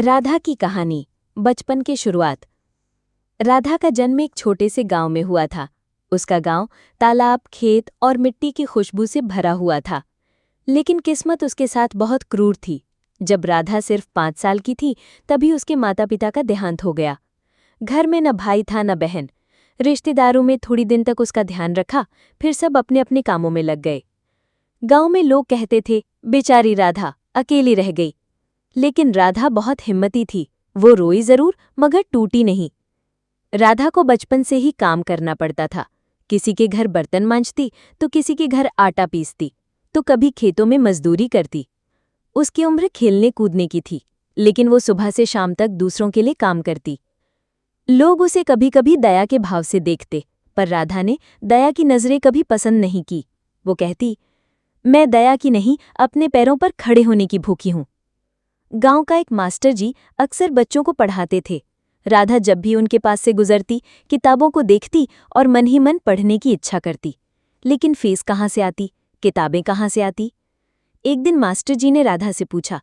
राधा की कहानी। बचपन की शुरुआत। राधा का जन्म एक छोटे से गांव में हुआ था। उसका गांव तालाब, खेत और मिट्टी की खुशबू से भरा हुआ था। लेकिन किस्मत उसके साथ बहुत क्रूर थी। जब राधा सिर्फ 5 साल की थी, तभी उसके माता पिता का देहांत हो गया। घर में न भाई था न बहन। रिश्तेदारों में थोड़ी दिन तक उसका ध्यान रखा, फिर सब अपने अपने कामों में लग गए। गांव में लोग कहते थे, बेचारी राधा अकेली रह गई। लेकिन राधा बहुत हिम्मती थी। वो रोई जरूर, मगर टूटी नहीं। राधा को बचपन से ही काम करना पड़ता था। किसी के घर बर्तन मांजती, तो किसी के घर आटा पीसती, तो कभी खेतों में मजदूरी करती। उसकी उम्र खेलने कूदने की थी, लेकिन वो सुबह से शाम तक दूसरों के लिए काम करती। लोग उसे कभी कभी दया के भाव से देखते, पर राधा ने दया की नजरें कभी पसंद नहीं की। वो कहती, मैं दया की नहीं, अपने पैरों पर खड़े होने की भूखी हूं। गांव का एक मास्टर जी अक्सर बच्चों को पढ़ाते थे। राधा जब भी उनके पास से गुजरती, किताबों को देखती और मन ही मन पढ़ने की इच्छा करती। लेकिन फीस कहाँ से आती, किताबें कहाँ से आती? एक दिन मास्टर जी ने राधा से पूछा,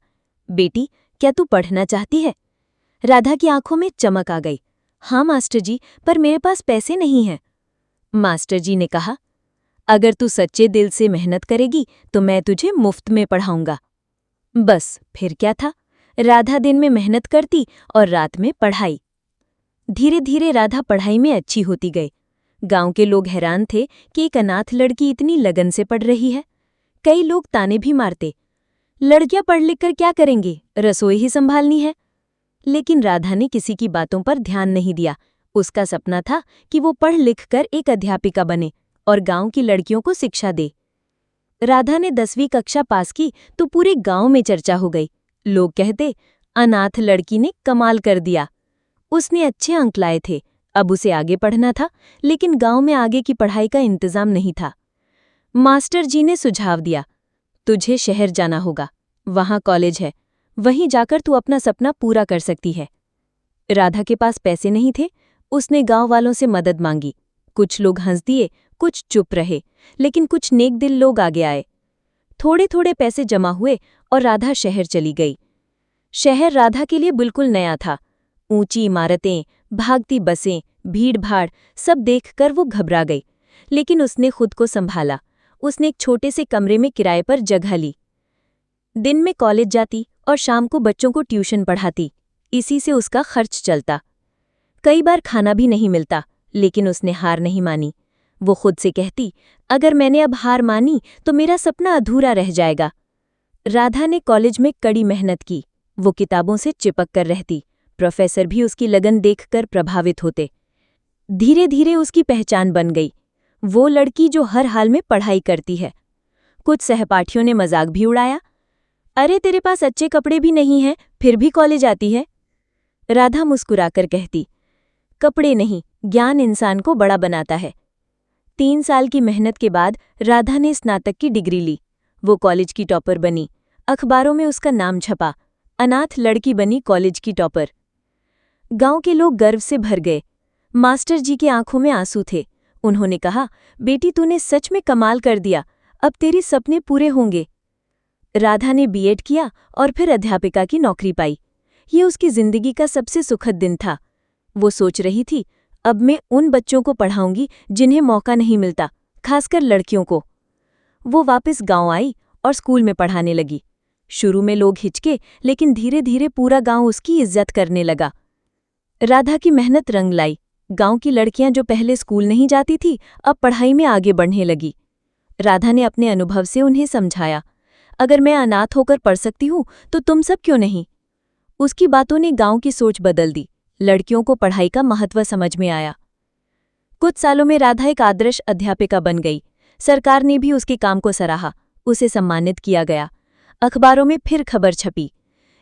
बेटी, क्या तू पढ़ना चाहती है? राधा की आंखों में चमक आ गई। हाँ मास्टर जी, पर मेरे पास पैसे नहीं हैं। मास्टर जी ने कहा, अगर तू सच्चे दिल से मेहनत करेगी तो मैं तुझे मुफ्त में पढ़ाऊंगा। बस फिर क्या था, राधा दिन में मेहनत करती और रात में पढ़ाई। धीरे धीरे राधा पढ़ाई में अच्छी होती गई। गांव के लोग हैरान थे कि एक अनाथ लड़की इतनी लगन से पढ़ रही है। कई लोग ताने भी मारते, लड़कियां पढ़ लिख कर क्या करेंगी, रसोई ही संभालनी है। लेकिन राधा ने किसी की बातों पर ध्यान नहीं दिया। उसका सपना था कि वो पढ़ लिख कर एक अध्यापिका बने और गांव की लड़कियों को शिक्षा दे। राधा ने 10वीं कक्षा पास की तो पूरे गांव में चर्चा हो गई। लोग कहते, अनाथ लड़की ने कमाल कर दिया। उसने अच्छे अंक लाए थे। अब उसे आगे पढ़ना था, लेकिन गांव में आगे की पढ़ाई का इंतजाम नहीं था। मास्टर जी ने सुझाव दिया, तुझे शहर जाना होगा, वहां कॉलेज है, वहीं जाकर तू अपना सपना पूरा कर सकती है। राधा के पास पैसे नहीं थे। उसने गांव वालों से मदद मांगी। कुछ लोग हंस दिए, कुछ चुप रहे, लेकिन कुछ नेक दिल लोग आगे आए। थोड़े थोड़े पैसे जमा हुए और राधा शहर चली गई। शहर राधा के लिए बिल्कुल नया था। ऊंची इमारतें, भागती बसें, भीड़-भाड़, सब देखकर वो घबरा गई। लेकिन उसने खुद को संभाला। उसने एक छोटे से कमरे में किराए पर जगह ली। दिन में कॉलेज जाती और शाम को बच्चों को ट्यूशन पढ़ाती। इसी से उसका खर्च चलता। कई बार खाना भी नहीं मिलता, लेकिन उसने हार नहीं मानी। वो खुद से कहती, अगर मैंने अब हार मानी तो मेरा सपना अधूरा रह जाएगा। राधा ने कॉलेज में कड़ी मेहनत की। वो किताबों से चिपक कर रहती। प्रोफेसर भी उसकी लगन देखकर प्रभावित होते। धीरे धीरे उसकी पहचान बन गई, वो लड़की जो हर हाल में पढ़ाई करती है। कुछ सहपाठियों ने मजाक भी उड़ाया, अरे तेरे पास अच्छे कपड़े भी नहीं हैं, फिर भी कॉलेज आती है। राधा मुस्कुराकर कहती, कपड़े नहीं, ज्ञान इंसान को बड़ा बनाता है। 3 साल की मेहनत के बाद राधा ने स्नातक की डिग्री ली। वो कॉलेज की टॉपर बनी। अखबारों में उसका नाम छपा, अनाथ लड़की बनी कॉलेज की टॉपर। गांव के लोग गर्व से भर गए। मास्टर जी की आंखों में आंसू थे। उन्होंने कहा, बेटी तूने सच में कमाल कर दिया, अब तेरे सपने पूरे होंगे। राधा ने बीएड किया और फिर अध्यापिका की नौकरी पाई। ये उसकी जिंदगी का सबसे सुखद दिन था। वो सोच रही थी, अब मैं उन बच्चों को पढ़ाऊंगी जिन्हें मौका नहीं मिलता, खासकर लड़कियों को। वो वापस गांव आई और स्कूल में पढ़ाने लगी। शुरू में लोग हिचके, लेकिन धीरे धीरे पूरा गांव उसकी इज्जत करने लगा। राधा की मेहनत रंग लाई। गांव की लड़कियां जो पहले स्कूल नहीं जाती थी, अब पढ़ाई में आगे बढ़ने लगी। राधा ने अपने अनुभव से उन्हें समझाया, अगर मैं अनाथ होकर पढ़ सकती हूँ तो तुम सब क्यों नहीं। उसकी बातों ने गांव की सोच बदल दी। लड़कियों को पढ़ाई का महत्व समझ में आया। कुछ सालों में राधा एक आदर्श अध्यापिका बन गई। सरकार ने भी उसके काम को सराहा। उसे सम्मानित किया गया। अखबारों में फिर खबर छपी,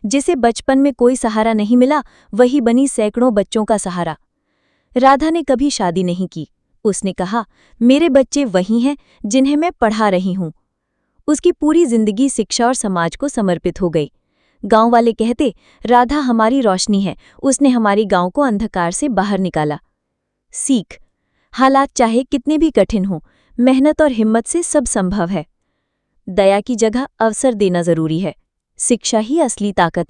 जिसे बचपन में कोई सहारा नहीं मिला, वही बनी सैकड़ों बच्चों का सहारा। राधा ने कभी शादी नहीं की। उसने कहा, मेरे बच्चे वही हैं जिन्हें मैं पढ़ा रही हूं। उसकी पूरी जिंदगी शिक्षा और समाज को समर्पित हो गई। गांव वाले कहते, राधा हमारी रोशनी है, उसने हमारी गांव को अंधकार से बाहर निकाला। सीख, हालात चाहे कितने भी कठिन हों, मेहनत और हिम्मत से सब संभव है। दया की जगह अवसर देना जरूरी है। शिक्षा ही असली ताकत